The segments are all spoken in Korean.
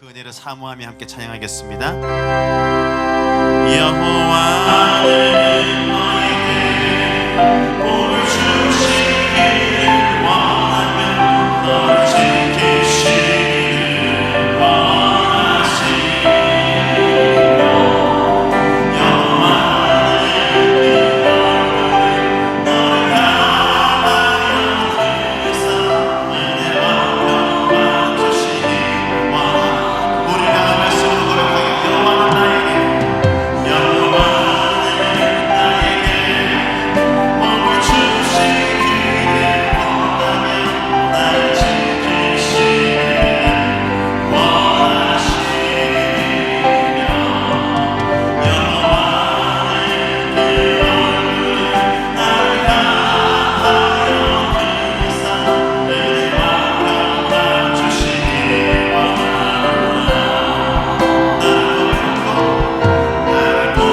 그 은혜를 사모하며 함께 찬양하겠습니다. 여호와는 너에게 복을 주시기를 원하며 널 지키시기를 원하시며 여호와는 그 얼굴을 너를 향하여 들으사 은혜와 평강 주시기 원하시며 우리 향한 말씀으로 고백하여 여호와는 나에게 복을 주시기를 원하며 날 지키시기를 원하시며 여호와는 그 얼굴을 나를 향하여 들으사 은혜와 평강 주시기 원하노라. 나를 보배롭고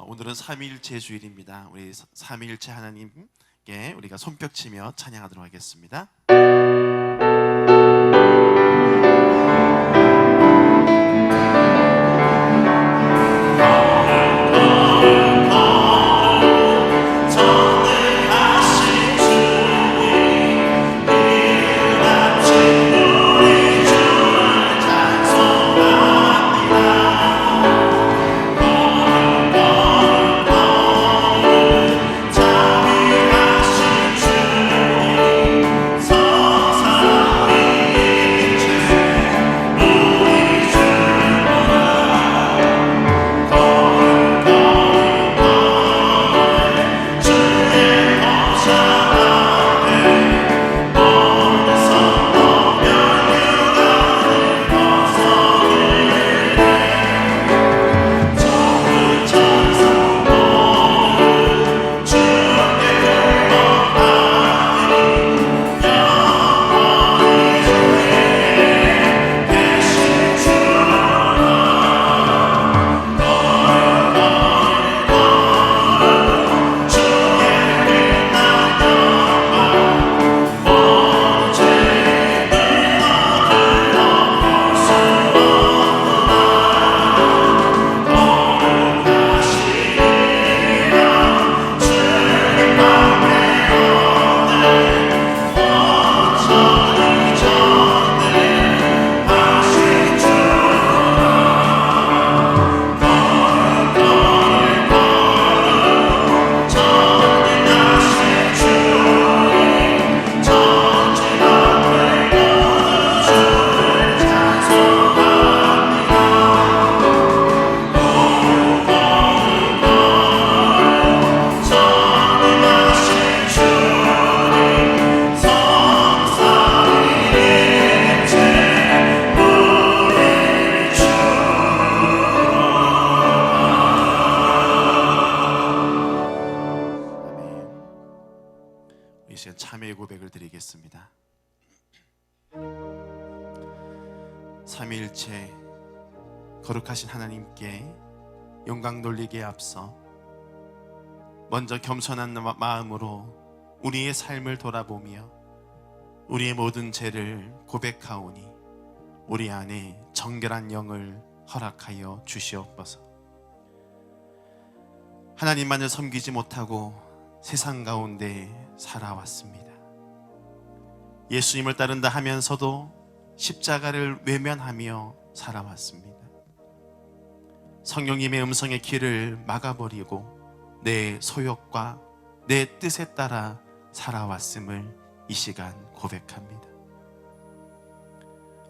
오늘은 삼위일체 주일입니다. 우리 삼위일체 하나님께 우리가 손뼉치며 찬양하도록 하겠습니다. 자비하신 주님 삼위일체 거룩하신 하나님께 영광 돌리기에 앞서 먼저 겸손한 마음으로 우리의 삶을 돌아보며 우리의 모든 죄를 고백하오니 우리 안에 정결한 영을 허락하여 주시옵소서. 하나님만을 섬기지 못하고 세상 가운데 살아왔습니다. 예수님을 따른다 하면서도 십자가를 외면하며 살아왔습니다. 성령님의 음성의 길을 막아버리고 내 소욕과 내 뜻에 따라 살아왔음을 이 시간 고백합니다.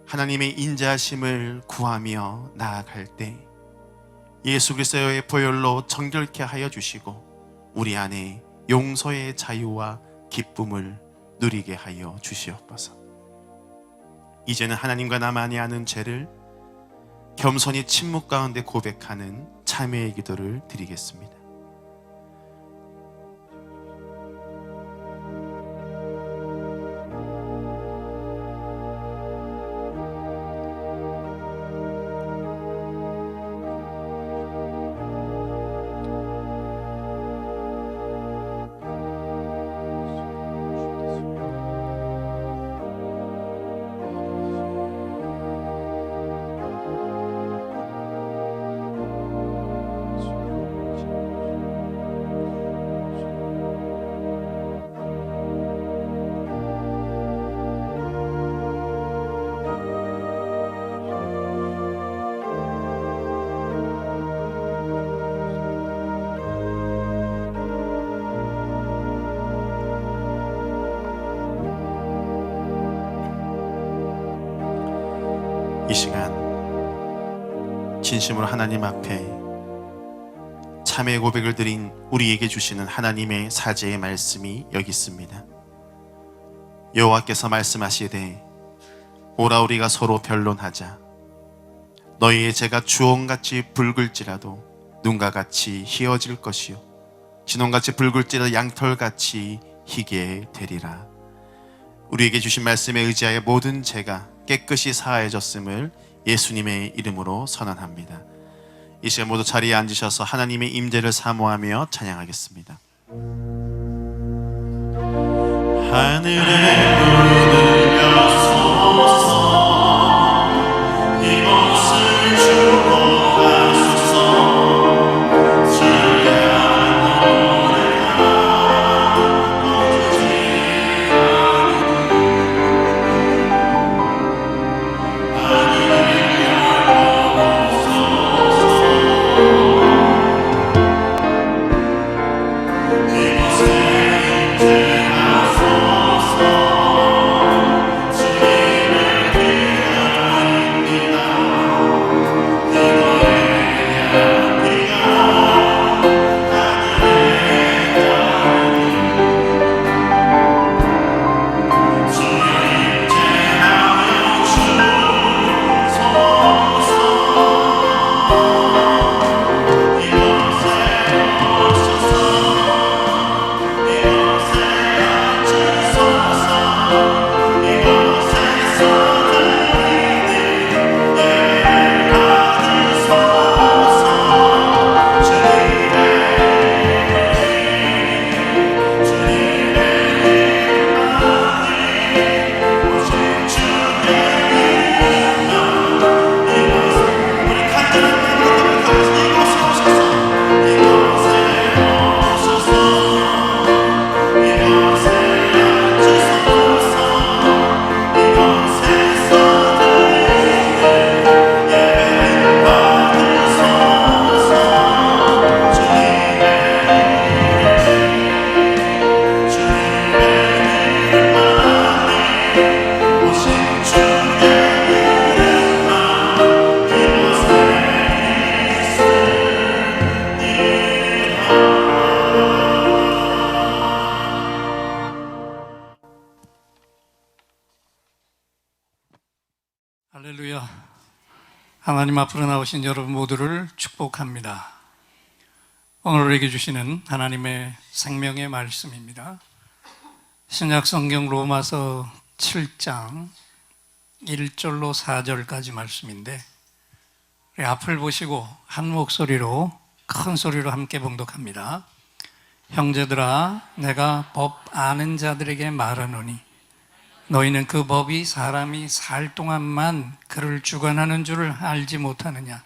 하나님의 인자하심을 구하며 나아갈 때 예수 그리스도의 보혈로 정결케 하여 주시고 우리 안에 용서의 자유와 기쁨을 누리게 하여 주시옵소서. 이제는 하나님과 나만이 아는 죄를 겸손히 침묵 가운데 고백하는 참회의 기도를 드리겠습니다. 이 시간 진심으로 하나님 앞에 참회 고백을 드린 우리에게 주시는 하나님의 사제의 말씀이 여기 있습니다. 여호와께서 말씀하시되 오라 우리가 서로 변론하자. 너희의 죄가 주홍같이 붉을지라도 눈과 같이 희어질 것이요 진홍같이 붉을지라도 양털같이 희게 되리라. 우리에게 주신 말씀에 의지하여 모든 죄가 깨끗이 사하여졌음을 예수님의 이름으로 선언합니다. 이 시간 모두 자리에 앉으셔서 하나님의 임재를 사모하며 찬양하겠습니다. 하늘의 문을 여소서 이곳을 주목하소서 할렐루야. 하나님 앞으로 나오신 여러분 모두를 축복합니다. 오늘 우리에게 주시는 하나님의 생명의 말씀입니다. 신약 성경 로마서 7장 1절로 4절까지 말씀인데, 우리 앞을 보시고 한 목소리로 큰 소리로 함께 봉독합니다. 형제들아, 내가 법 아는 자들에게 말하노니 너희는 그 법이 사람이 살 동안만 그를 주관하는 줄을 알지 못하느냐.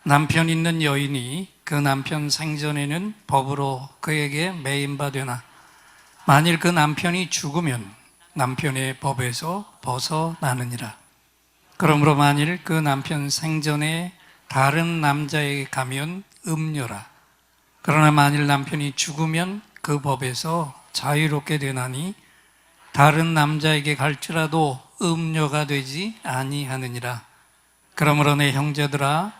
남편 있는 여인이 그 남편 생전에는 법으로 그에게 매인바되나 만일 그 남편이 죽으면 남편의 법에서 벗어나느니라. 그러므로 만일 그 남편 생전에 다른 남자에게 가면 음녀라. 그러나 만일 남편이 죽으면 그 법에서 자유롭게 되나니 다른 남자에게 갈지라도 음녀가 되지 아니하느니라. 그러므로 내 형제들아,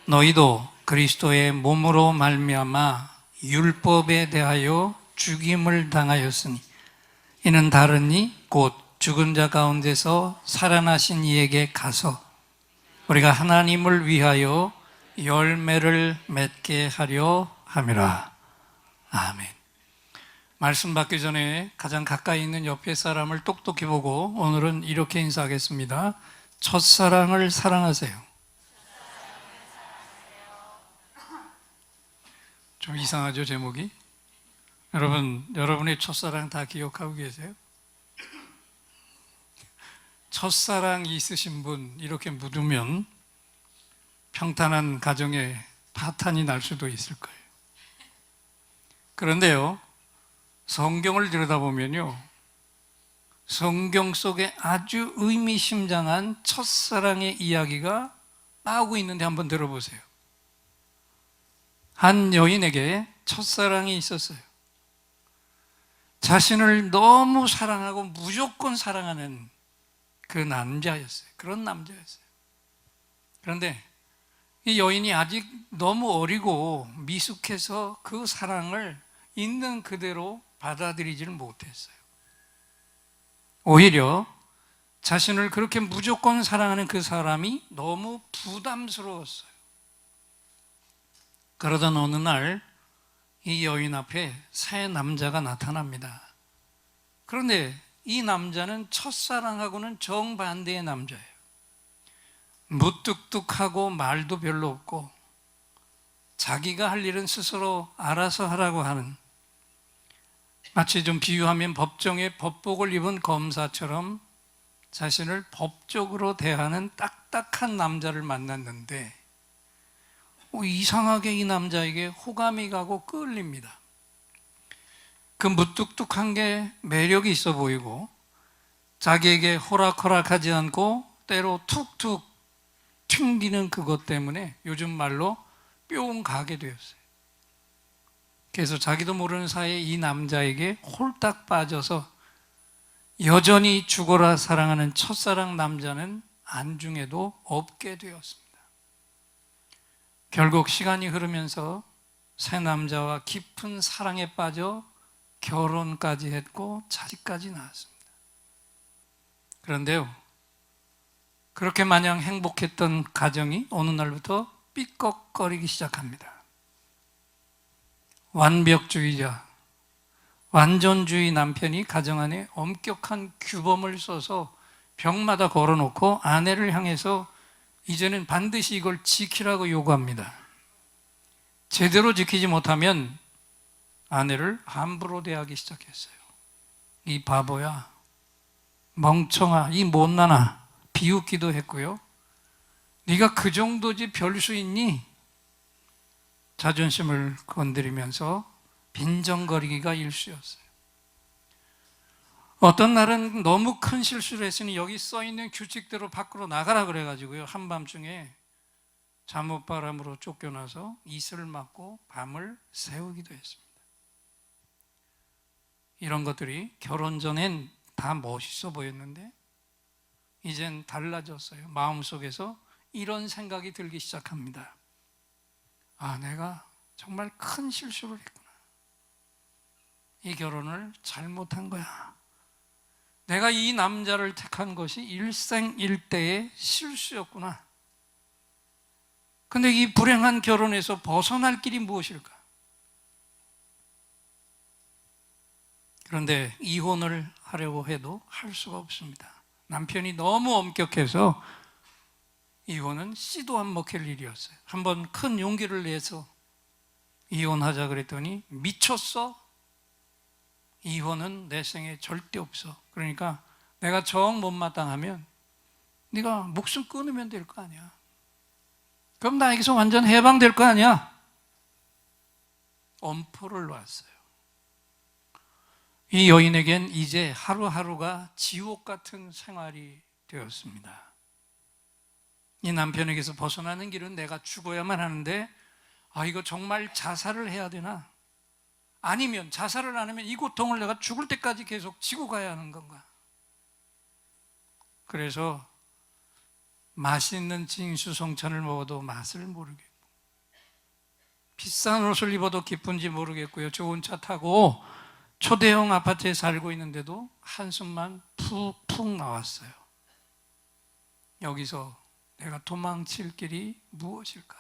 너희도 그리스도의 몸으로 말미암아 율법에 대하여 죽임을 당하였으니 이는 다른 이 곧 죽은 자 가운데서 살아나신 이에게 가서 우리가 하나님을 위하여 열매를 맺게 하려 함이라. 아멘. 말씀 받기 전에 가장 가까이 있는 옆에 사람을 똑똑히 보고 오늘은 이렇게 인사하겠습니다. 첫사랑을 사랑하세요. 좀 이상하죠, 제목이? 여러분의 첫사랑 다 기억하고 계세요? 첫사랑이 있으신 분 이렇게 묻으면 평탄한 가정에 파탄이 날 수도 있을 거예요. 그런데요, 성경을 들여다보면요, 성경 속에 아주 의미심장한 첫사랑의 이야기가 나오고 있는데 한번 들어보세요. 한 여인에게 첫사랑이 있었어요. 자신을 너무 사랑하고 무조건 사랑하는 그 남자였어요. 그런 남자였어요. 그런데 이 여인이 아직 너무 어리고 미숙해서 그 사랑을 있는 그대로 받아들이지를 못했어요. 오히려 자신을 그렇게 무조건 사랑하는 그 사람이 너무 부담스러웠어요. 그러던 어느 날 이 여인 앞에 새 남자가 나타납니다. 그런데 이 남자는 첫사랑하고는 정반대의 남자예요. 무뚝뚝하고 말도 별로 없고 자기가 할 일은 스스로 알아서 하라고 하는, 마치 좀 비유하면 법정에 법복을 입은 검사처럼 자신을 법적으로 대하는 딱딱한 남자를 만났는데 이상하게 이 남자에게 호감이 가고 끌립니다. 그 무뚝뚝한 게 매력이 있어 보이고 자기에게 호락호락하지 않고 때로 툭툭 튕기는 그것 때문에 요즘 말로 뿅 가게 되었어요. 그래서 자기도 모르는 사이에 이 남자에게 홀딱 빠져서 여전히 죽어라 사랑하는 첫사랑 남자는 안중에도 없게 되었습니다. 결국 시간이 흐르면서 새 남자와 깊은 사랑에 빠져 결혼까지 했고 자식까지 낳았습니다. 그런데요, 그렇게 마냥 행복했던 가정이 어느 날부터 삐걱거리기 시작합니다. 완벽주의자, 완전주의 남편이 가정 안에 엄격한 규범을 써서 벽마다 걸어놓고 아내를 향해서 이제는 반드시 이걸 지키라고 요구합니다. 제대로 지키지 못하면 아내를 함부로 대하기 시작했어요. 이 바보야, 멍청아, 이 못나나, 비웃기도 했고요. 네가 그 정도지 별 수 있니? 자존심을 건드리면서 빈정거리기가 일쑤였어요. 어떤 날은 너무 큰 실수를 했으니 여기 써있는 규칙대로 밖으로 나가라 그래가지고요, 한밤중에 잠옷바람으로 쫓겨나서 이슬을 맞고 밤을 새우기도 했습니다. 이런 것들이 결혼 전엔 다 멋있어 보였는데 이젠 달라졌어요. 마음속에서 이런 생각이 들기 시작합니다. 아, 내가 정말 큰 실수를 했구나. 이 결혼을 잘못한 거야. 내가 이 남자를 택한 것이 일생일대의 실수였구나. 근데 이 불행한 결혼에서 벗어날 길이 무엇일까? 그런데 이혼을 하려고 해도 할 수가 없습니다. 남편이 너무 엄격해서 이혼은 씨도 안 먹힐 일이었어요. 한번 큰 용기를 내서 이혼하자 그랬더니 미쳤어? 이혼은 내 생에 절대 없어. 그러니까 내가 정 못마땅하면 네가 목숨 끊으면 될 거 아니야. 그럼 나 여기서 완전 해방될 거 아니야. 엄포를 놨어요. 이 여인에겐 이제 하루하루가 지옥 같은 생활이 되었습니다. 이 남편에게서 벗어나는 길은 내가 죽어야만 하는데, 이거 정말 자살을 해야 되나? 아니면 자살을 안 하면 이 고통을 내가 죽을 때까지 계속 지고 가야 하는 건가? 그래서 맛있는 진수성찬을 먹어도 맛을 모르겠고, 비싼 옷을 입어도 기쁜지 모르겠고요, 좋은 차 타고 초대형 아파트에 살고 있는데도 한숨만 푹푹 나왔어요. 여기서 내가 도망칠 길이 무엇일까?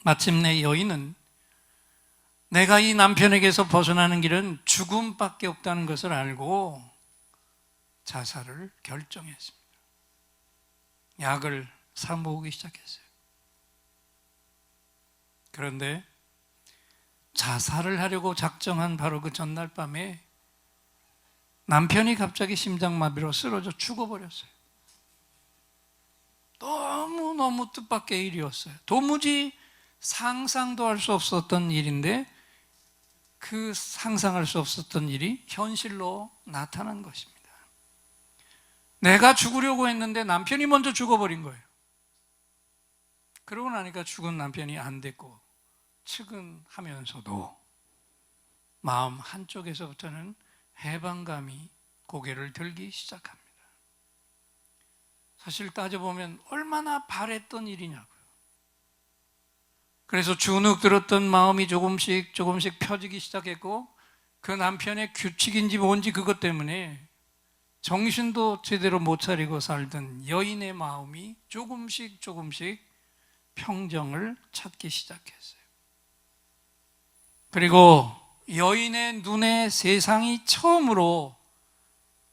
마침내 여인은 내가 이 남편에게서 벗어나는 길은 죽음밖에 없다는 것을 알고 자살을 결정했습니다. 약을 사 모으기 시작했어요. 그런데 자살을 하려고 작정한 바로 그 전날 밤에 남편이 갑자기 심장마비로 쓰러져 죽어버렸어요. 너무너무 뜻밖의 일이었어요. 도무지 상상도 할 수 없었던 일인데, 그 상상할 수 없었던 일이 현실로 나타난 것입니다. 내가 죽으려고 했는데 남편이 먼저 죽어버린 거예요. 그러고 나니까 죽은 남편이 안 됐고 측은하면서도 마음 한쪽에서부터는 해방감이 고개를 들기 시작합니다. 사실 따져보면 얼마나 바랬던 일이냐고요. 그래서 주눅 들었던 마음이 조금씩 펴지기 시작했고, 그 남편의 규칙인지 뭔지 그것 때문에 정신도 제대로 못 차리고 살던 여인의 마음이 조금씩 평정을 찾기 시작했어요. 그리고 여인의 눈에 세상이 처음으로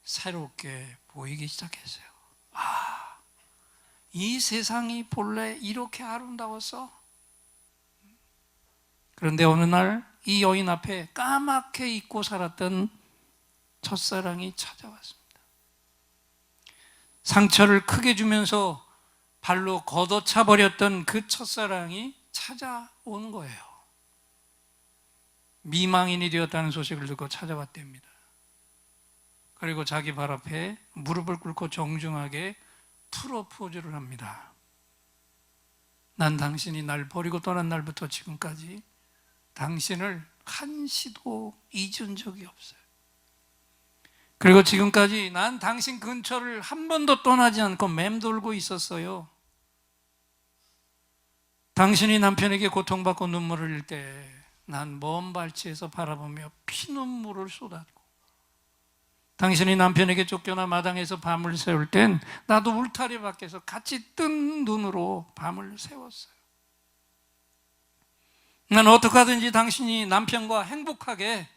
새롭게 보이기 시작했어요. 이 세상이 본래 이렇게 아름다웠어? 그런데 어느 날 이 여인 앞에 까맣게 잊고 살았던 첫사랑이 찾아왔습니다. 상처를 크게 주면서 발로 걷어차 버렸던 그 첫사랑이 찾아온 거예요. 미망인이 되었다는 소식을 듣고 찾아왔답니다. 그리고 자기 발 앞에 무릎을 꿇고 정중하게 프로포즈를 합니다. 난 당신이 날 버리고 떠난 날부터 지금까지 당신을 한시도 잊은 적이 없어요. 그리고 지금까지 난 당신 근처를 한 번도 떠나지 않고 맴돌고 있었어요. 당신이 남편에게 고통받고 눈물을 흘릴 때 난 먼 발치에서 바라보며 피눈물을 쏟았고, 당신이 남편에게 쫓겨나 마당에서 밤을 새울 땐 나도 울타리 밖에서 같이 뜬 눈으로 밤을 새웠어요. 난 어떻게 하든지 당신이 남편과 행복하게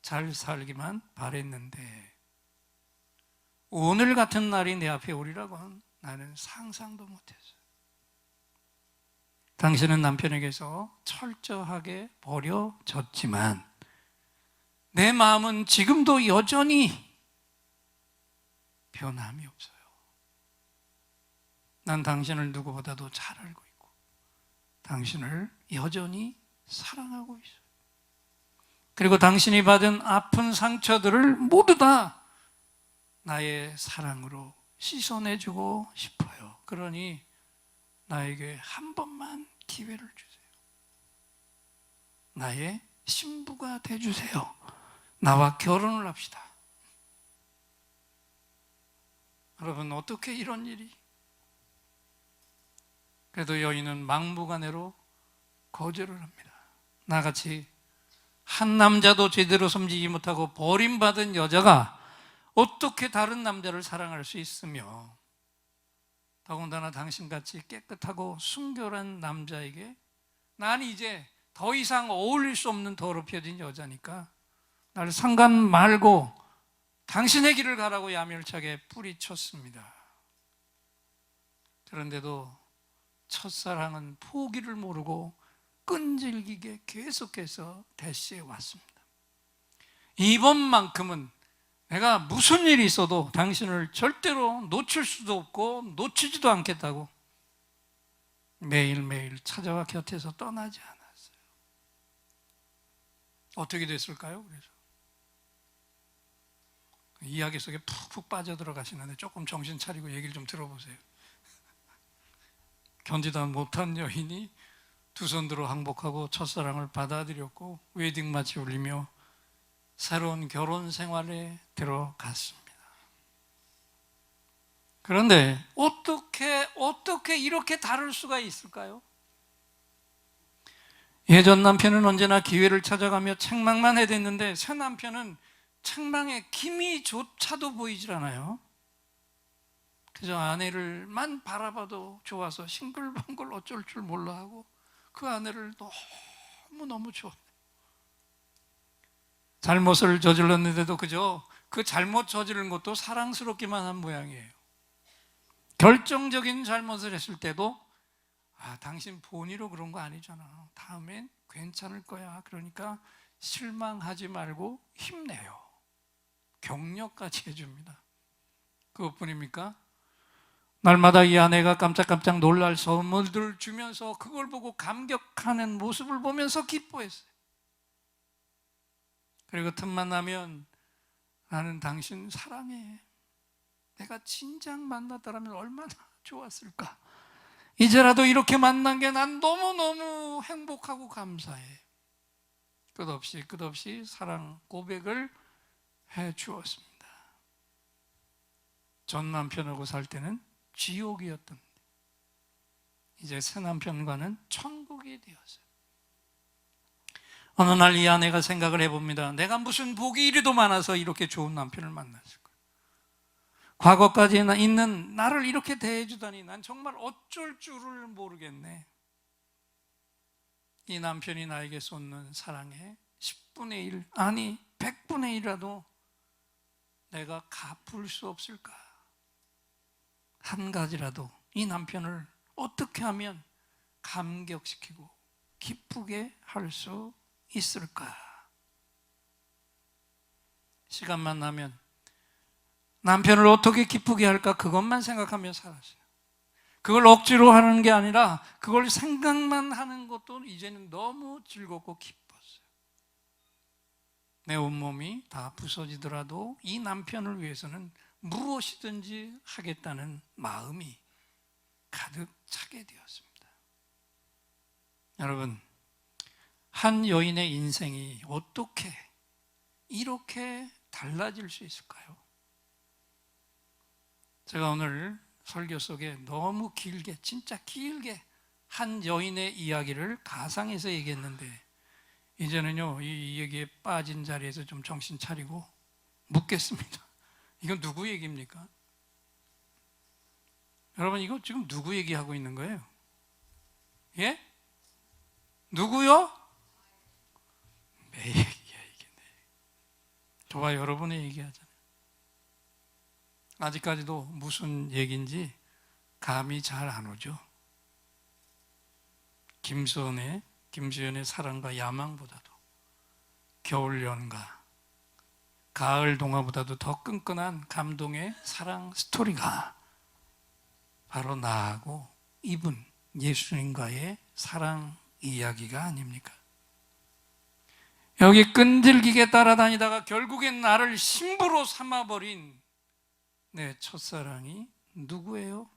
잘 살기만 바랬는데, 오늘 같은 날이 내 앞에 오리라고는 나는 상상도 못했어요. 당신은 남편에게서 철저하게 버려졌지만 내 마음은 지금도 여전히 변함이 없어요. 난 당신을 누구보다도 잘 알고 있고 당신을 여전히 사랑하고 있어요. 그리고 당신이 받은 아픈 상처들을 모두 다 나의 사랑으로 씻어내주고 싶어요. 그러니 나에게 한 번만 기회를 주세요. 나의 신부가 돼주세요. 나와 결혼을 합시다. 여러분, 어떻게 이런 일이? 그래도 여인은 막무가내로 거절을 합니다. 나같이 한 남자도 제대로 섬기지 못하고 버림받은 여자가 어떻게 다른 남자를 사랑할 수 있으며, 더군다나 당신같이 깨끗하고 순결한 남자에게 난 이제 더 이상 어울릴 수 없는 더럽혀진 여자니까 날 상관 말고 당신의 길을 가라고 야멸차게 뿌리쳤습니다. 그런데도 첫사랑은 포기를 모르고 끈질기게 계속해서 대시해 왔습니다. 이번만큼은 내가 무슨 일이 있어도 당신을 절대로 놓칠 수도 없고 놓치지도 않겠다고 매일매일 찾아와 곁에서 떠나지 않았어요. 어떻게 됐을까요? 그래서 이야기 속에 푹푹 빠져들어가시는데 조금 정신 차리고 얘기를 좀 들어보세요. 견디다 못한 여인이 두 손 들어 항복하고 첫사랑을 받아들였고 웨딩마치 울리며 새로운 결혼 생활에 들어갔습니다. 그런데 어떻게 이렇게 다를 수가 있을까요? 예전 남편은 언제나 기회를 찾아가며 책망만 해댔는데 새 남편은 책망의 기미조차도 보이질 않아요. 그저 아내를만 바라봐도 좋아서 싱글벙글 어쩔 줄 몰라 하고 그 아내를 너무너무 좋아. 잘못을 저질렀는데도 그저 그 잘못 저지른 것도 사랑스럽기만 한 모양이에요. 결정적인 잘못을 했을 때도 당신 본의로 그런 거 아니잖아. 다음엔 괜찮을 거야. 그러니까 실망하지 말고 힘내요. 격려까지 해줍니다. 그것뿐입니까? 날마다 이 아내가 깜짝깜짝 놀랄 선물들을 주면서 그걸 보고 감격하는 모습을 보면서 기뻐했어요. 그리고 틈만 나면 나는 당신 사랑해. 내가 진작 만났더라면 얼마나 좋았을까. 이제라도 이렇게 만난 게 난 너무너무 행복하고 감사해. 끝없이 사랑 고백을 해 주었습니다. 전 남편하고 살 때는 지옥이었던 이제 새 남편과는 천국이 되었어요. 어느 날 이 아내가 생각을 해봅니다. 내가 무슨 복이 이리도 많아서 이렇게 좋은 남편을 만났을까. 과거까지 있는 나를 이렇게 대해주다니 난 정말 어쩔 줄을 모르겠네. 이 남편이 나에게 쏟는 사랑의 10분의 1 아니 100분의 1이라도 내가 갚을 수 없을까. 한 가지라도 이 남편을 어떻게 하면 감격시키고 기쁘게 할 수 있을까. 시간만 나면 남편을 어떻게 기쁘게 할까 그것만 생각하며 살았어요. 그걸 억지로 하는 게 아니라 그걸 생각만 하는 것도 이제는 너무 즐겁고 기뻤어요. 내 온몸이 다 부서지더라도 이 남편을 위해서는 무엇이든지 하겠다는 마음이 가득 차게 되었습니다. 여러분, 한 여인의 인생이 어떻게 이렇게 달라질 수 있을까요? 제가 오늘 설교 속에 너무 길게, 진짜 길게 한 여인의 이야기를 가상해서 얘기했는데 이제는요, 이 얘기에 빠진 자리에서 좀 정신 차리고 묻겠습니다. 이건 누구 얘기입니까? 여러분, 이거 지금 누구 얘기하고 있는 거예요? 예? 누구요? 내 얘기야, 이게 내 얘기. 저와 여러분의 얘기하잖아요. 아직까지도 무슨 얘기인지 감이 잘 안 오죠. 김수현의 사랑과 야망보다도 겨울 연가, 가을 동화보다도 더 끈끈한 감동의 사랑 스토리가 바로 나하고 이분 예수님과의 사랑 이야기가 아닙니까? 여기 끈질기게 따라다니다가 결국엔 나를 신부로 삼아버린 내 첫사랑이 누구예요?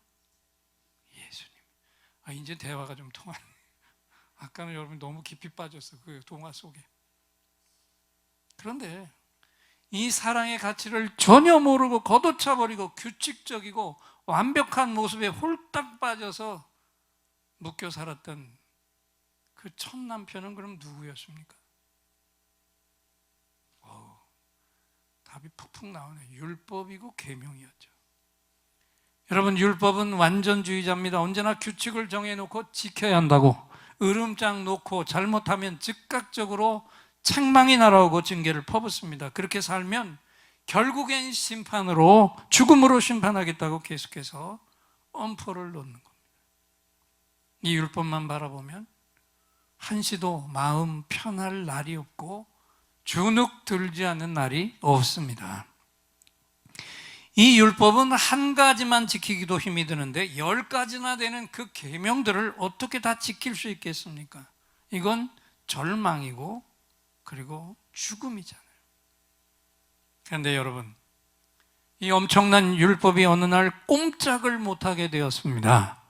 예수님. 이제 대화가 좀 통하네. 아까는 여러분 너무 깊이 빠졌어, 그 동화 속에. 그런데 이 사랑의 가치를 전혀 모르고 걷어차버리고 규칙적이고 완벽한 모습에 홀딱 빠져서 묶여 살았던 그 첫 남편은 그럼 누구였습니까? 답이 푹푹 나오네. 율법이고 계명이었죠. 여러분, 율법은 완전주의자입니다. 언제나 규칙을 정해놓고 지켜야 한다고, 으름장 놓고 잘못하면 즉각적으로 책망이 날아오고 징계를 퍼붓습니다. 그렇게 살면 결국엔 심판으로, 죽음으로 심판하겠다고 계속해서 엄포를 놓는 겁니다. 이 율법만 바라보면 한시도 마음 편할 날이 없고 주눅 들지 않는 날이 없습니다. 이 율법은 한 가지만 지키기도 힘이 드는데 10가지나 되는 그 계명들을 어떻게 다 지킬 수 있겠습니까? 이건 절망이고 그리고 죽음이잖아요. 그런데 여러분, 이 엄청난 율법이 어느 날 꼼짝을 못하게 되었습니다.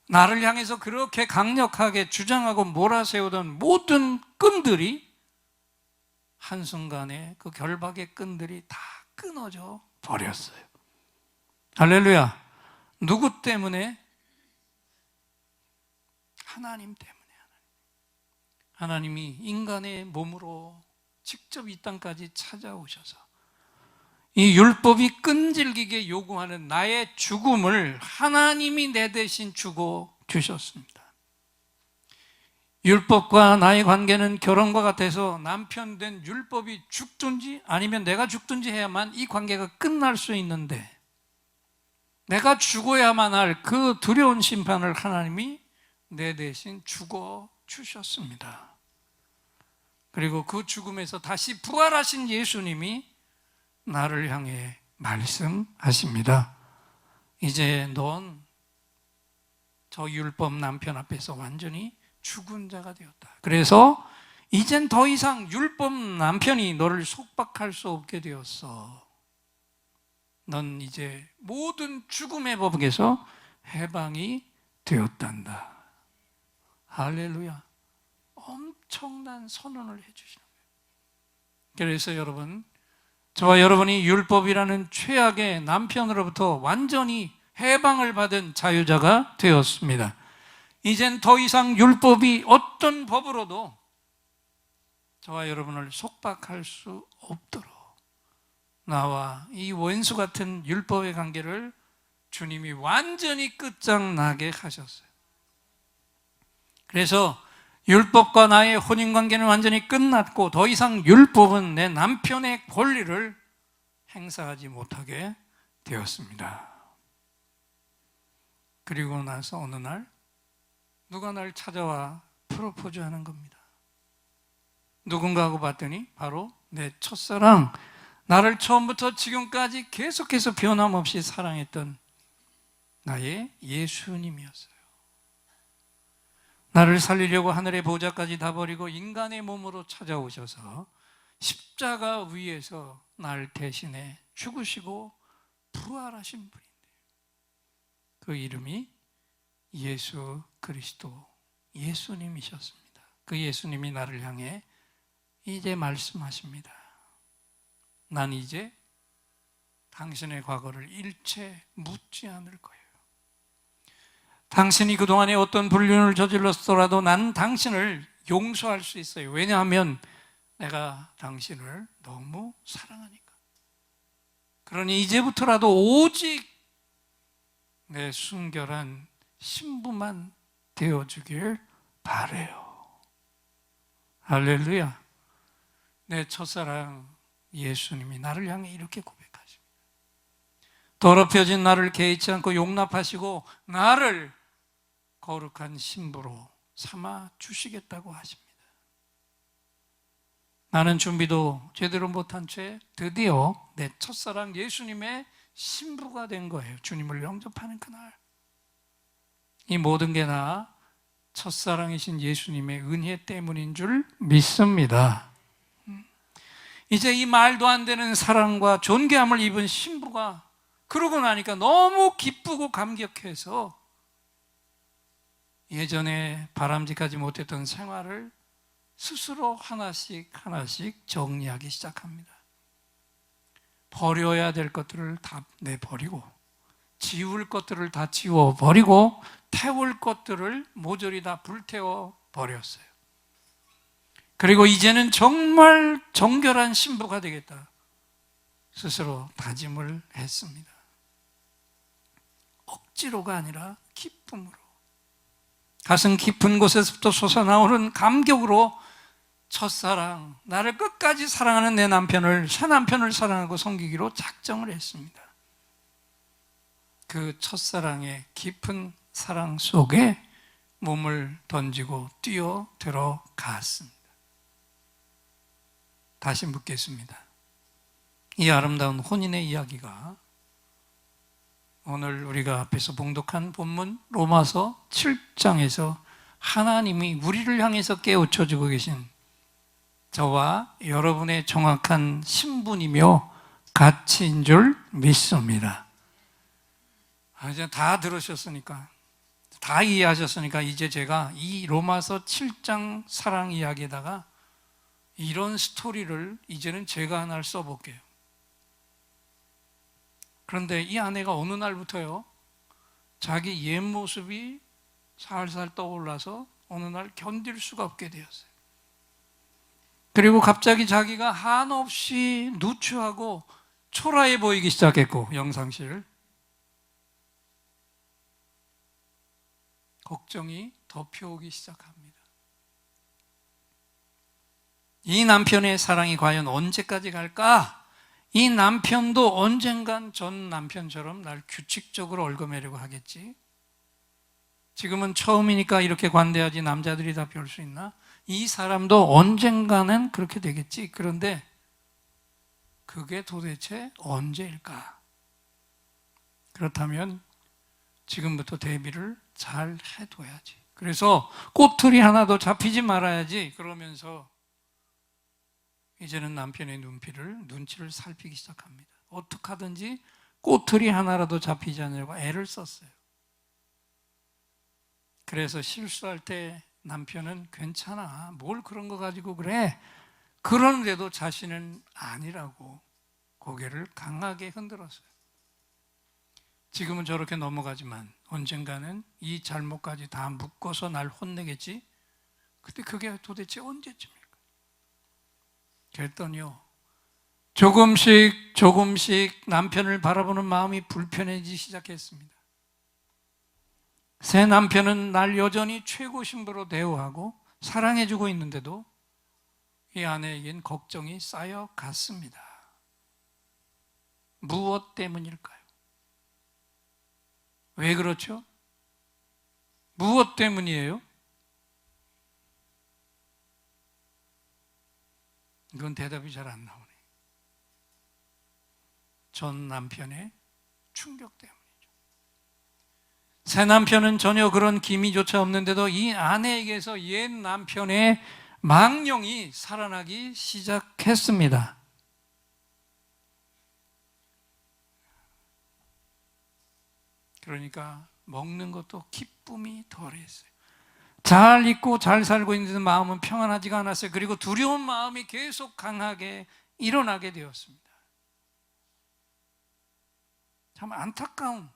나를 향해서 그렇게 강력하게 주장하고 몰아세우던 모든 끈들이 한순간에 그 결박의 끈들이 다 끊어져 버렸어요. 할렐루야. 누구 때문에? 하나님 때문에. 하나님이 인간의 몸으로 직접 이 땅까지 찾아오셔서 이 율법이 끈질기게 요구하는 나의 죽음을 하나님이 내 대신 주고 주셨습니다. 율법과 나의 관계는 결혼과 같아서 남편 된 율법이 죽든지 아니면 내가 죽든지 해야만 이 관계가 끝날 수 있는데, 내가 죽어야만 할 그 두려운 심판을 하나님이 내 대신 죽어 주셨습니다. 그리고 그 죽음에서 다시 부활하신 예수님이 나를 향해 말씀하십니다. 이제 넌 저 율법 남편 앞에서 완전히 죽은 자가 되었다. 그래서 이젠 더 이상 율법 남편이 너를 속박할 수 없게 되었어. 넌 이제 모든 죽음의 법에서 해방이 되었단다. 할렐루야. 엄청난 선언을 해주시는 거예요. 그래서 여러분, 저와 여러분이 율법이라는 최악의 남편으로부터 완전히 해방을 받은 자유자가 되었습니다. 이젠 더 이상 율법이 어떤 법으로도 저와 여러분을 속박할 수 없도록 나와 이 원수 같은 율법의 관계를 주님이 완전히 끝장나게 하셨어요. 그래서 율법과 나의 혼인관계는 완전히 끝났고 더 이상 율법은 내 남편의 권리를 행사하지 못하게 되었습니다. 그리고 나서 어느 날 누가 날 찾아와 프로포즈하는 겁니다. 누군가 하고 봤더니 바로 내 첫사랑, 나를 처음부터 지금까지 계속해서 변함없이 사랑했던 나의 예수님이었어요. 나를 살리려고 하늘의 보좌까지 다 버리고 인간의 몸으로 찾아오셔서 십자가 위에서 날 대신해 죽으시고 부활하신 분인데, 그 이름이 예수 그리스도 예수님이셨습니다. 그 예수님이 나를 향해 이제 말씀하십니다. 난 이제 당신의 과거를 일체 묻지 않을 거예요. 당신이 그동안에 어떤 불륜을 저질렀더라도 난 당신을 용서할 수 있어요. 왜냐하면 내가 당신을 너무 사랑하니까. 그러니 이제부터라도 오직 내 순결한 신부만 되어주길 바래요. 할렐루야. 내 첫사랑 예수님이 나를 향해 이렇게 고백하십니다. 더럽혀진 나를 개의치 않고 용납하시고 나를 거룩한 신부로 삼아 주시겠다고 하십니다. 나는 준비도 제대로 못한 채 드디어 내 첫사랑 예수님의 신부가 된 거예요. 주님을 영접하는 그날. 이 모든 게 나 첫사랑이신 예수님의 은혜 때문인 줄 믿습니다. 이제 이 말도 안 되는 사랑과 존귀함을 입은 신부가 그러고 나니까 너무 기쁘고 감격해서 예전에 바람직하지 못했던 생활을 스스로 하나씩 정리하기 시작합니다. 버려야 될 것들을 다 내버리고, 지울 것들을 다 지워버리고, 태울 것들을 모조리 다 불태워 버렸어요. 그리고 이제는 정말 정결한 신부가 되겠다 스스로 다짐을 했습니다. 억지로가 아니라 기쁨으로, 가슴 깊은 곳에서부터 솟아나오는 감격으로 첫사랑, 나를 끝까지 사랑하는 내 남편을, 새 남편을 사랑하고 섬기기로 작정을 했습니다. 그 첫사랑의 깊은 사랑 속에 몸을 던지고 뛰어 들어갔습니다. 다시 묻겠습니다. 이 아름다운 혼인의 이야기가 오늘 우리가 앞에서 봉독한 본문 로마서 7장에서 하나님이 우리를 향해서 깨우쳐주고 계신 저와 여러분의 정확한 신분이며 가치인 줄 믿습니다. 이제 다 들으셨으니까, 다 이해하셨으니까 이제 제가 이 로마서 7장 사랑 이야기에다가 이런 스토리를 이제는 제가 하나를 써볼게요. 그런데 이 아내가 어느 날부터요, 자기 옛 모습이 살살 떠올라서 어느 날 견딜 수가 없게 되었어요. 그리고 갑자기 자기가 한없이 누추하고 초라해 보이기 시작했고, 영상실 걱정이 덮여오기 시작합니다. 이 남편의 사랑이 과연 언제까지 갈까? 이 남편도 언젠간 전 남편처럼 날 규칙적으로 얽어매려고 하겠지. 지금은 처음이니까 이렇게 관대하지, 남자들이 다 별 수 있나? 이 사람도 언젠가는 그렇게 되겠지. 그런데 그게 도대체 언제일까? 그렇다면 지금부터 대비를 잘 해둬야지. 그래서 꼬투리 하나도 잡히지 말아야지. 그러면서 이제는 남편의 눈치를 살피기 시작합니다. 어떻게 하든지 꼬투리 하나라도 잡히지 않으려고 애를 썼어요. 그래서 실수할 때 남편은 괜찮아, 뭘 그런 거 가지고 그래, 그런데도 자신은 아니라고 고개를 강하게 흔들었어요. 지금은 저렇게 넘어가지만 언젠가는 이 잘못까지 다 묶어서 날 혼내겠지. 근데 그게 도대체 언제쯤일까? 그랬더니요, 조금씩 남편을 바라보는 마음이 불편해지기 시작했습니다. 새 남편은 날 여전히 최고 신부로 대우하고 사랑해주고 있는데도 이 아내에겐 걱정이 쌓여갔습니다. 무엇 때문일까요? 왜 그렇죠? 무엇 때문이에요? 이건 대답이 잘 안 나오네. 전 남편의 충격 때문이죠. 새 남편은 전혀 그런 기미조차 없는데도 이 아내에게서 옛 남편의 망령이 살아나기 시작했습니다. 그러니까 먹는 것도 기쁨이 덜했어요. 잘 있고 잘 살고 있는 마음은 평안하지가 않았어요. 그리고 두려운 마음이 계속 강하게 일어나게 되었습니다. 참 안타까운,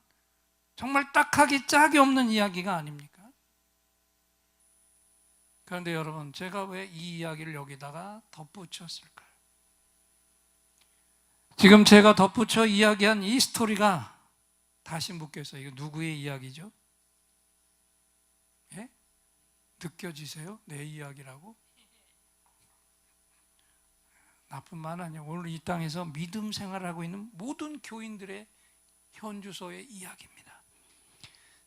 정말 딱하기 짝이 없는 이야기가 아닙니까? 그런데 여러분, 제가 왜 이 이야기를 여기다가 덧붙였을까요? 지금 제가 덧붙여 이야기한 이 스토리가, 다시 묻겠어요, 이거 누구의 이야기죠? 예? 느껴지세요? 내 이야기라고? 나쁜 말 아니야. 오늘 이 땅에서 믿음 생활을 하고 있는 모든 교인들의 현주소의 이야기입니다.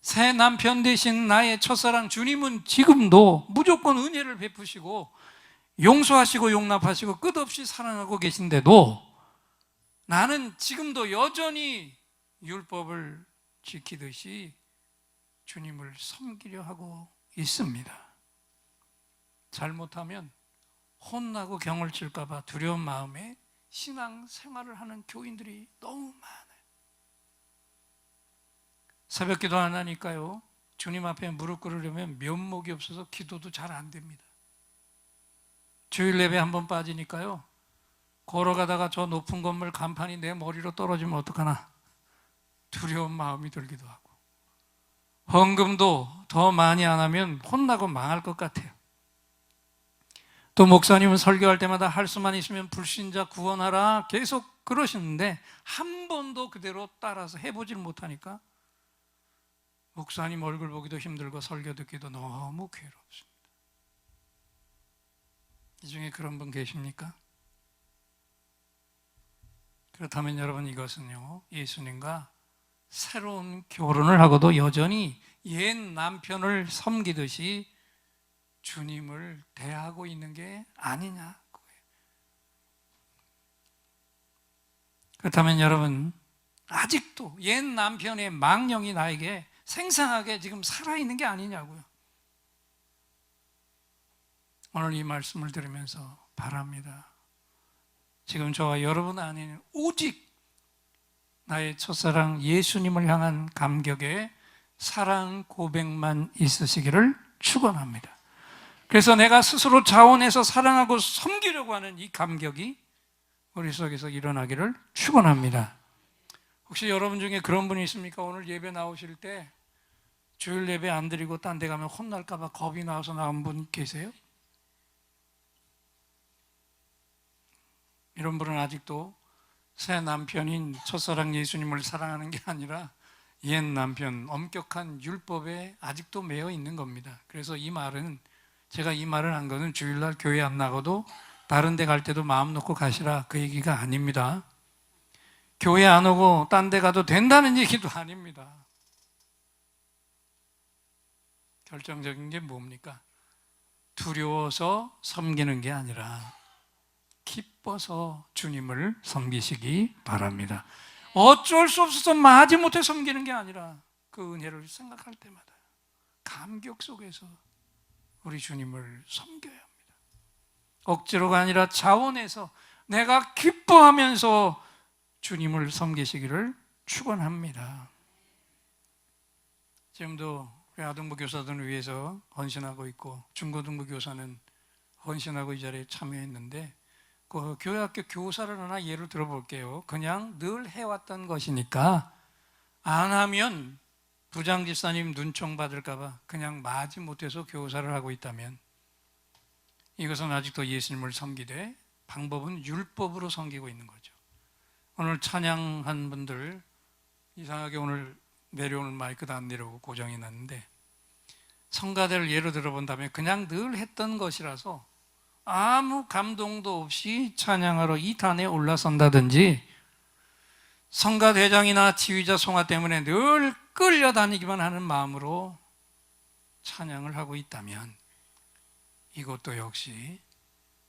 새 남편 대신 나의 첫사랑 주님은 지금도 무조건 은혜를 베푸시고 용서하시고 용납하시고 끝없이 사랑하고 계신데도 나는 지금도 여전히 율법을 지키듯이 주님을 섬기려 하고 있습니다. 잘못하면 혼나고 경을 칠까 봐 두려운 마음에 신앙 생활을 하는 교인들이 너무 많아요. 새벽 기도 안 하니까요, 주님 앞에 무릎 꿇으려면 면목이 없어서 기도도 잘 안 됩니다. 주일 예배 한번 빠지니까요, 걸어가다가 저 높은 건물 간판이 내 머리로 떨어지면 어떡하나 두려운 마음이 들기도 하고, 헌금도 더 많이 안 하면 혼나고 망할 것 같아요. 또 목사님은 설교할 때마다 할 수만 있으면 불신자 구원하라 계속 그러시는데 한 번도 그대로 따라서 해보질 못하니까 목사님 얼굴 보기도 힘들고 설교 듣기도 너무 괴롭습니다. 이 중에 그런 분 계십니까? 그렇다면 여러분, 이것은요, 예수님과 새로운 결혼을 하고도 여전히 옛 남편을 섬기듯이 주님을 대하고 있는 게 아니냐. 그렇다면 여러분, 아직도 옛 남편의 망령이 나에게 생생하게 지금 살아있는 게 아니냐고요. 오늘 이 말씀을 들으면서 바랍니다. 지금 저와 여러분 안에는 오직 나의 첫사랑 예수님을 향한 감격의 사랑 고백만 있으시기를 축원합니다. 그래서 내가 스스로 자원해서 사랑하고 섬기려고 하는 이 감격이 우리 속에서 일어나기를 축원합니다. 혹시 여러분 중에 그런 분이 있습니까? 오늘 예배 나오실 때 주일 예배 안 드리고 딴 데 가면 혼날까 봐 겁이 나와서 나온 분 계세요? 이런 분은 아직도 새 남편인 첫사랑 예수님을 사랑하는 게 아니라 옛 남편, 엄격한 율법에 아직도 매여 있는 겁니다. 그래서 이 말은, 제가 이 말을 한 거는 주일날 교회 안 나가도 다른 데 갈 때도 마음 놓고 가시라, 그 얘기가 아닙니다. 교회 안 오고 딴 데 가도 된다는 얘기도 아닙니다. 결정적인 게 뭡니까? 두려워서 섬기는 게 아니라 기뻐서 주님을 섬기시기 바랍니다. 어쩔 수 없어서 마지못해 섬기는 게 아니라 그 은혜를 생각할 때마다 감격 속에서 우리 주님을 섬겨야 합니다. 억지로가 아니라 자원해서 내가 기뻐하면서 주님을 섬기시기를 축원합니다. 지금도 우리 아동부 교사들을 위해서 헌신하고 있고, 중고등부 교사는 헌신하고 이 자리에 참여했는데, 그 교회학교 교사를 하나 예를 들어볼게요. 그냥 늘 해왔던 것이니까 안 하면 부장집사님 눈총 받을까봐 그냥 마지못해서 교사를 하고 있다면, 이것은 아직도 예수님을 섬기되 방법은 율법으로 섬기고 있는 거죠. 오늘 찬양한 분들, 이상하게 오늘 내려오는 마이크도 안 내려오고 고정이 났는데, 성가대를 예로 들어본다면 그냥 늘 했던 것이라서 아무 감동도 없이 찬양하러 이 단에 올라선다든지, 성가대장이나 지휘자 송아 때문에 늘 끌려다니기만 하는 마음으로 찬양을 하고 있다면, 이것도 역시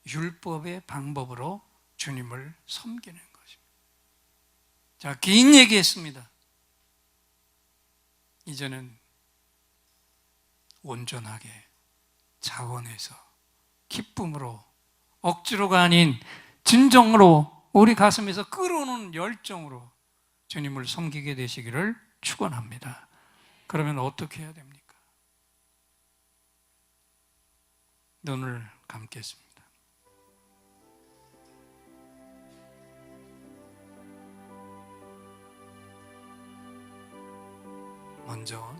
율법의 방법으로 주님을 섬기는 것입니다. 자, 긴 얘기했습니다. 이제는 온전하게 자원해서 기쁨으로, 억지로가 아닌 진정으로 우리 가슴에서 끓어오는 열정으로 주님을 섬기게 되시기를 축원합니다. 그러면 어떻게 해야 됩니까? 눈을 감겠습니다. 먼저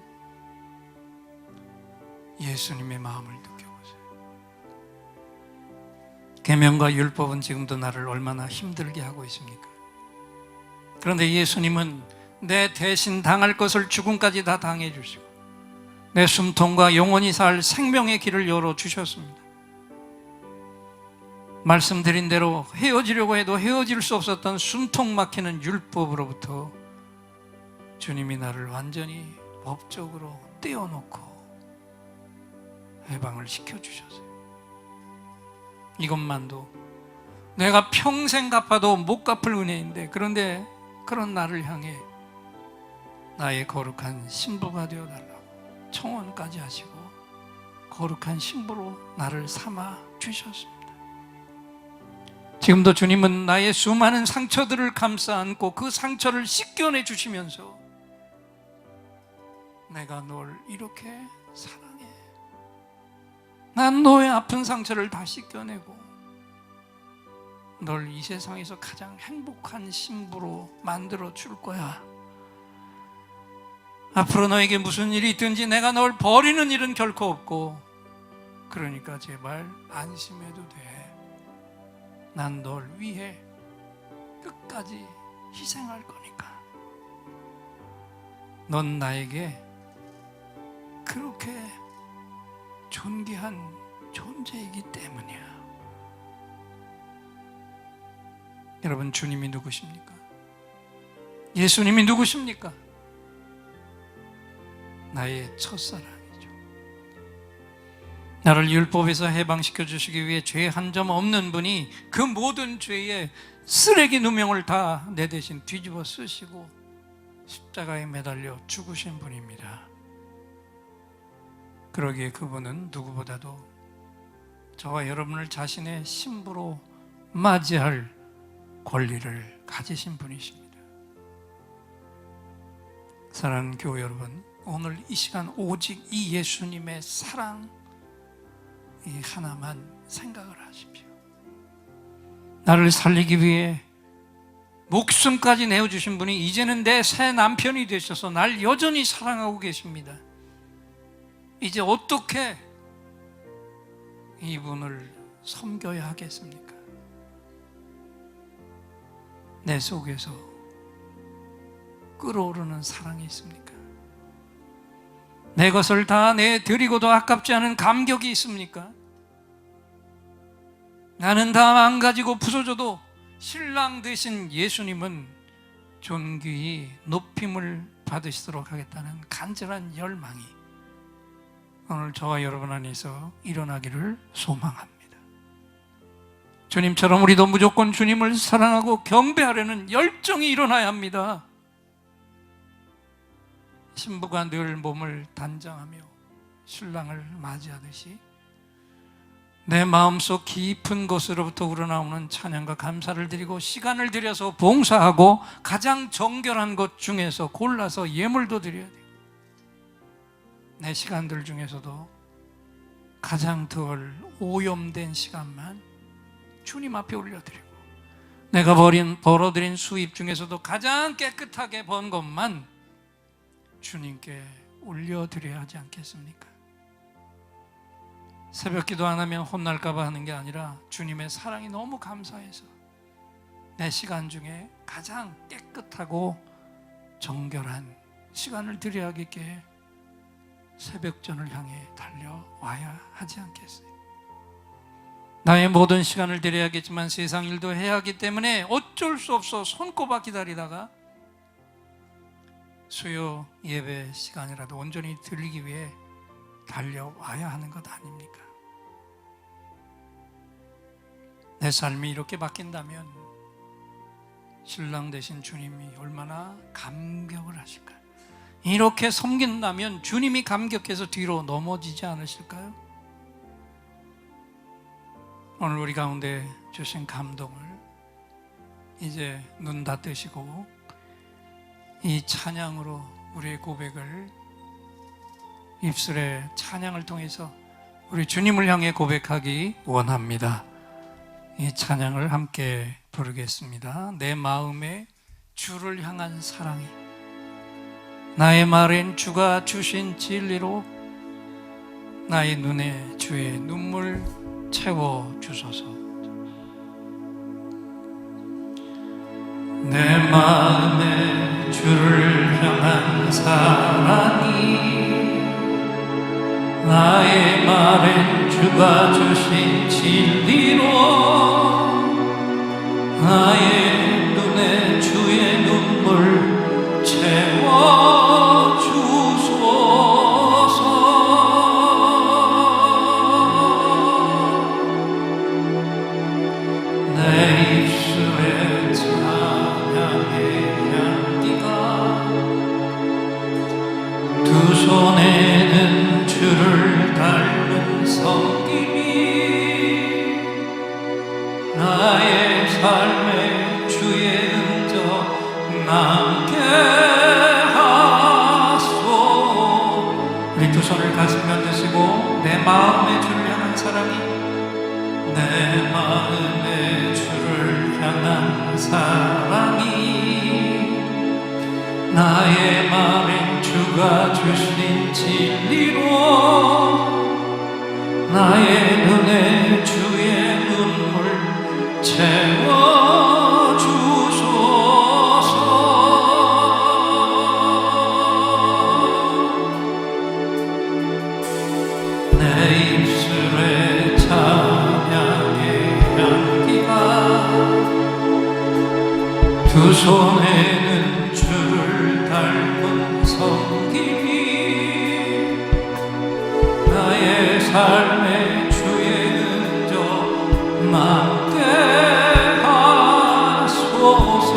예수님의 마음을 느껴보세요. 계명과 율법은 지금도 나를 얼마나 힘들게 하고 있습니까? 그런데 예수님은 내 대신 당할 것을 죽음까지 다 당해 주시고 내 숨통과 영원히 살 생명의 길을 열어주셨습니다. 말씀드린 대로 헤어지려고 해도 헤어질 수 없었던 숨통 막히는 율법으로부터 주님이 나를 완전히 법적으로 떼어놓고 해방을 시켜주셨어요. 이것만도 내가 평생 갚아도 못 갚을 은혜인데, 그런데 그런 나를 향해 나의 거룩한 신부가 되어달라고 청혼까지 하시고 거룩한 신부로 나를 삼아 주셨습니다. 지금도 주님은 나의 수많은 상처들을 감싸 안고 그 상처를 씻겨내 주시면서 내가 널 이렇게 사랑해. 난 너의 아픈 상처를 다 씻겨내고 널 이 세상에서 가장 행복한 신부로 만들어 줄 거야. 앞으로 너에게 무슨 일이 있든지 내가 널 버리는 일은 결코 없고, 그러니까 제발 안심해도 돼. 난 널 위해 끝까지 희생할 거니까. 넌 나에게 그렇게 존귀한 존재이기 때문이야. 여러분, 주님이 누구십니까? 예수님이 누구십니까? 나의 첫사랑이죠. 나를 율법에서 해방시켜 주시기 위해 죄 한 점 없는 분이 그 모든 죄의 쓰레기 누명을 다 내 대신 뒤집어 쓰시고 십자가에 매달려 죽으신 분입니다. 그러기에 그분은 누구보다도 저와 여러분을 자신의 신부로 맞이할 권리를 가지신 분이십니다. 사랑하는 교회 여러분, 오늘 이 시간 오직 이 예수님의 사랑 이 하나만 생각을 하십시오. 나를 살리기 위해 목숨까지 내어주신 분이 이제는 내 새 남편이 되셔서 날 여전히 사랑하고 계십니다. 이제 어떻게 이분을 섬겨야 하겠습니까? 내 속에서 끓어오르는 사랑이 있습니까? 내 것을 다 내드리고도 아깝지 않은 감격이 있습니까? 나는 다 망가지고 부서져도 신랑 되신 예수님은 존귀히 높임을 받으시도록 하겠다는 간절한 열망이 오늘 저와 여러분 안에서 일어나기를 소망합니다. 주님처럼 우리도 무조건 주님을 사랑하고 경배하려는 열정이 일어나야 합니다. 신부가 늘 몸을 단장하며 신랑을 맞이하듯이 내 마음속 깊은 곳으로부터 우러나오는 찬양과 감사를 드리고 시간을 들여서 봉사하고 가장 정결한 것 중에서 골라서 예물도 드려야 돼요. 내 시간들 중에서도 가장 덜 오염된 시간만 주님 앞에 올려드리고 내가 벌어들인 수입 중에서도 가장 깨끗하게 번 것만 주님께 올려드려야 하지 않겠습니까? 새벽 기도 안 하면 혼날까 봐 하는 게 아니라 주님의 사랑이 너무 감사해서 내 시간 중에 가장 깨끗하고 정결한 시간을 드려야겠기에 새벽전을 향해 달려와야 하지 않겠어요? 나의 모든 시간을 드려야겠지만 세상 일도 해야 하기 때문에 어쩔 수 없어 손꼽아 기다리다가 수요 예배 시간이라도 온전히 드리기 위해 달려와야 하는 것 아닙니까? 내 삶이 이렇게 바뀐다면 신랑 되신 주님이 얼마나 감격을 하실까? 이렇게 섬긴다면 주님이 감격해서 뒤로 넘어지지 않으실까요? 오늘 우리 가운데 주신 감동을 이제 눈 닫으시고 이 찬양으로 우리의 고백을 입술의 찬양을 통해서 우리 주님을 향해 고백하기 원합니다. 이 찬양을 함께 부르겠습니다. 내 마음에 주를 향한 사랑이 나의 말엔 주가 주신 진리로 나의 눈에 주의 눈물 채워주소서. 내 마음에 주를 향한 사랑이 나의 말엔 주가 주신 진리로 나의 눈에 주의 눈물 채워주소서. 내 입술에 찬양의 향기가 두 손에는 주를 닮은 섬김이 나의 삶에 주의 흔적 남게 하소. 우리 두 손을 가슴 면드시고 내 마음에 주를 향한 사랑이 내 마음에 주를 향한 사랑이 나의 말엔 주가 주신 진리로 나의 눈에 주의 눈물 채워주소서. 내 입술에 찬양의 향기가 두 손에는 주를 닮은 섬김이 나의 삶의 주의 흔적 남게 하소서.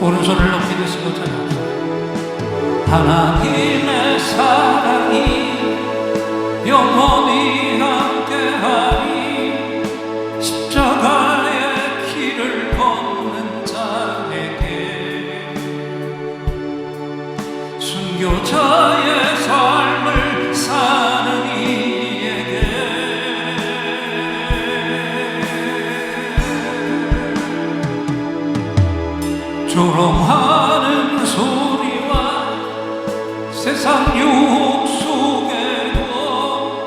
오른손을 높이 드시고 찬양합니다. 하나님의 사랑이 영원히 함께하니 십자가의 길을 걷는 자에게 순교자의 삶을 사는 이에게 조롱하는 소리와 세상 유혹 속에도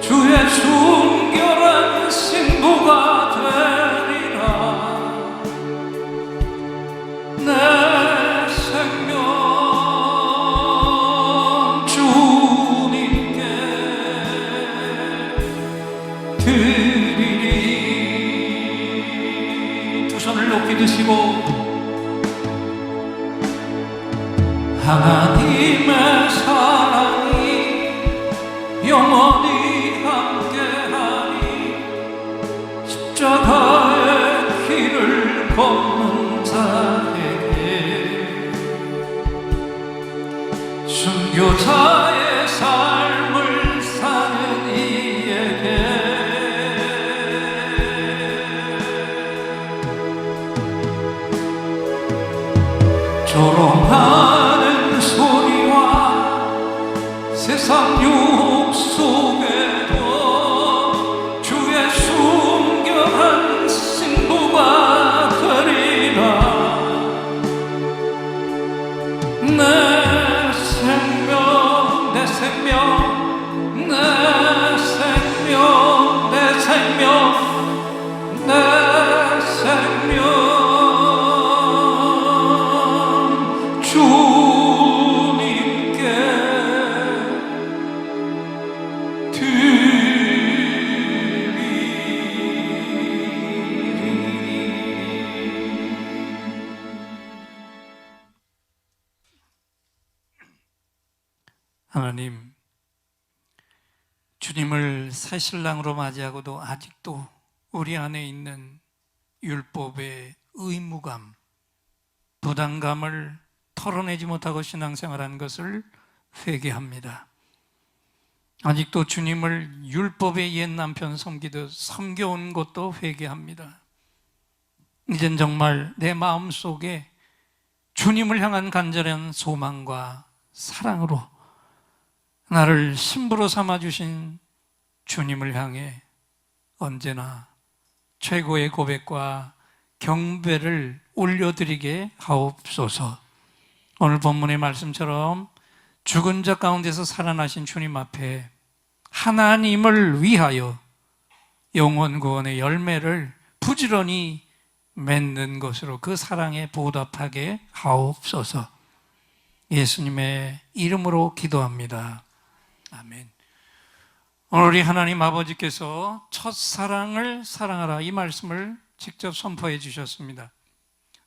주의 순결한 신부가 되리라. 내 생명 주님께 드리리. 두 손을 높이 드시고 하나님의 사랑이 영원히 함께하니 십자가의 길을 걷는 자에게 순교자의 삶을 사는 이에게 조롱하는 소리와 세상 유혹 속에도 주의 순결한 신부가 되리라. 내 생명 내 생명 내 생명 내 생명 내 생명 주님께 하나님, 주님을 새신랑으로 맞이하고도 아직도 우리 안에 있는 율법의 의무감, 부담감을 털어내지 못하고 신앙생활한 것을 회개합니다. 아직도 주님을 율법의 옛 남편 섬기듯 섬겨온 것도 회개합니다. 이젠 정말 내 마음속에 주님을 향한 간절한 소망과 사랑으로 나를 신부로 삼아주신 주님을 향해 언제나 최고의 고백과 경배를 올려드리게 하옵소서. 오늘 본문의 말씀처럼 죽은 자 가운데서 살아나신 주님 앞에 하나님을 위하여 영원 구원의 열매를 부지런히 맺는 것으로 그 사랑에 보답하게 하옵소서. 예수님의 이름으로 기도합니다. 아멘. 오늘 우리 하나님 아버지께서 첫사랑을 사랑하라 이 말씀을 직접 선포해 주셨습니다.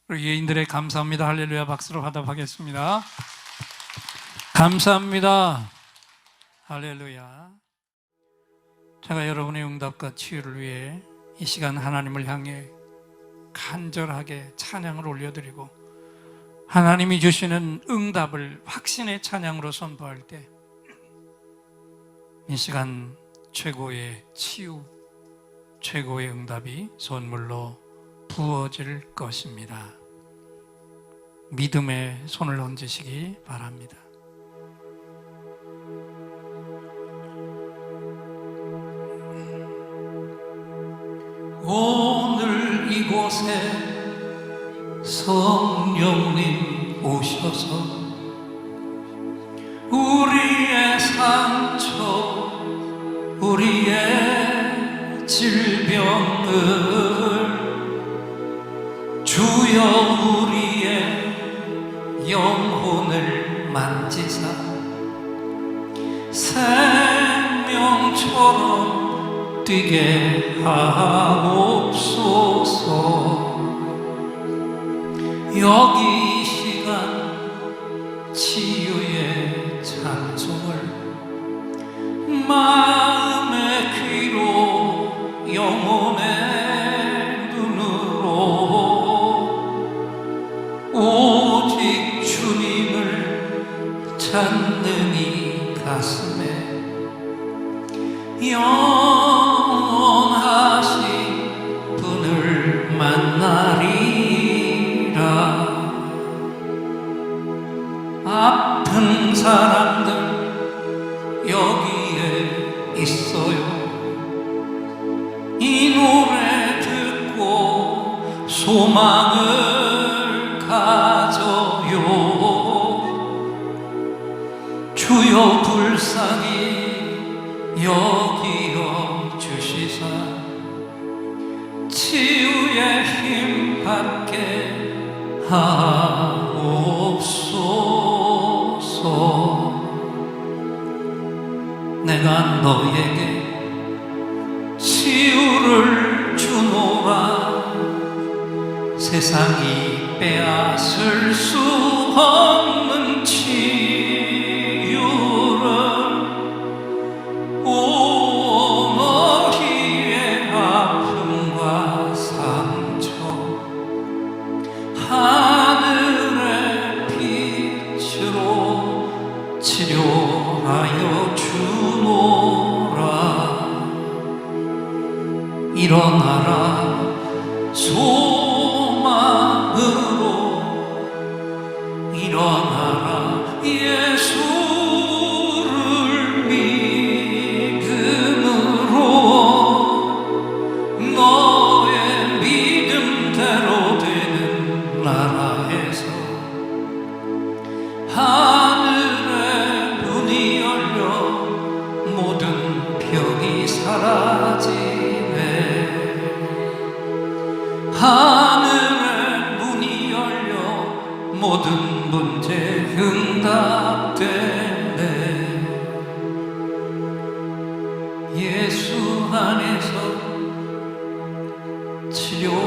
우리 예인들의 감사합니다 할렐루야 박수로 화답하겠습니다. 감사합니다 할렐루야. 제가 여러분의 응답과 치유를 위해 이 시간 하나님을 향해 간절하게 찬양을 올려드리고 하나님이 주시는 응답을 확신의 찬양으로 선포할 때 이 시간 최고의 치유, 최고의 응답이 선물로 부어질 것입니다. 믿음의 손을 얹으시기 바랍니다. 오늘 이곳에 성령님 오셔서 우리의 상처, 우리의 질병을 주여 우리의 영혼을 만지사 생명처럼 뛰게 하옵소서. 여기 이 시간 치유의 찬송을 마음의 귀로 영혼의 눈으로 오직 주님을 찾는 이 가슴에 영원하신 분을 만나리라. 아픈 사람들 여기에 있어요. 이 노래 듣고 소망을 가져요. 주여 불쌍히 여기어 주시사 치유의 힘 받게 하옵소서. 내가 너에게 치유를 주노라. 세상이 빼앗을 수 없는 치유를 온 너희의 아픔과 상처 하늘의 빛으로 치료하여 주노라. 일어나라 소망으로 일어나라 예수를 믿음으로 너의 믿음대로 되는 나라에서 하늘의 문이 열려 모든 병이 사라지네. 하늘의 문이 열려 모든 문제 응답되네. 예수 안에서 치료하소서.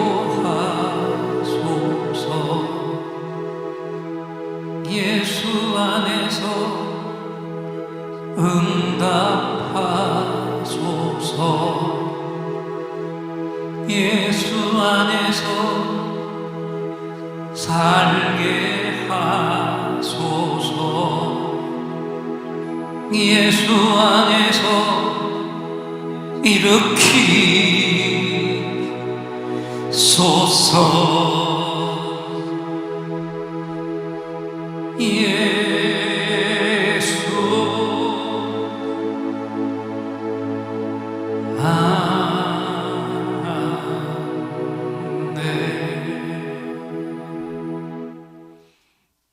예수 안에서 응답하소서. 예수 안에서 살게 하소서. 예수 안에서 일으키소서.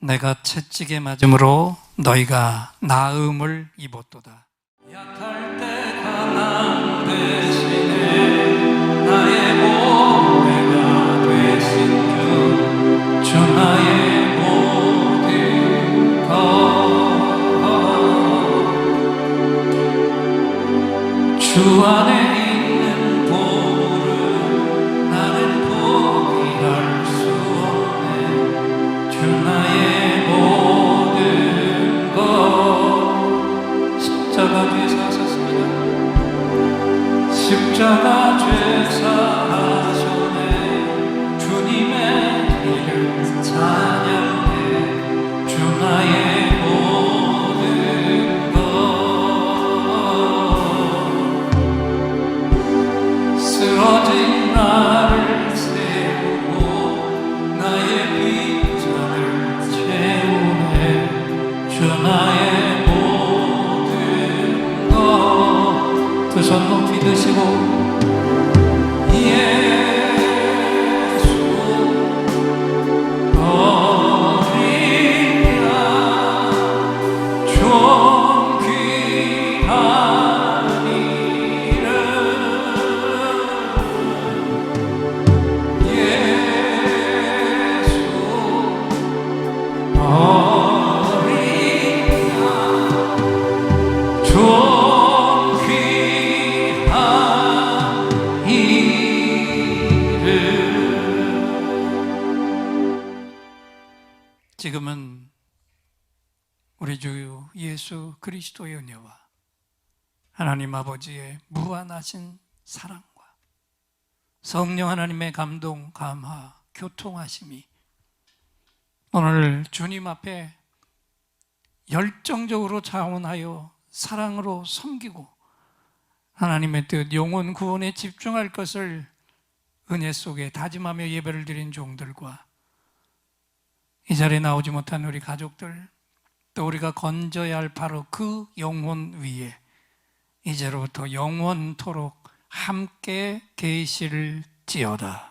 내가 채찍에 맞음으로 너희가 나음을 입었도다. 약할 때 강함 대신에 나의 보배가 되신 주 나의 모든 것. 주 안에 있는 보물은 나는 포기할 수 없네. 주 나의 십자가 죄 사하셨습니다. 십자가 죄 사하셨네. 주님의 이름 찬양해. 주 나의 모든 것. 쓰러진 나를 세우고 나의 빈잔을 채우네. 주 나의 두 손 높이 드시고 예수 어린 양 좀 귀한 이름 예수 어린 양 좀 귀한 지금은 우리 주 예수 그리스도의 은혜와 하나님 아버지의 무한하신 사랑과 성령 하나님의 감동, 감화, 교통하심이 오늘 주님 앞에 열정적으로 자원하여 사랑으로 섬기고 하나님의 뜻, 영혼 구원에 집중할 것을 은혜 속에 다짐하며 예배를 드린 종들과 이 자리에 나오지 못한 우리 가족들, 또 우리가 건져야 할 바로 그 영혼 위에 이제로부터 영원토록 함께 계실지어다.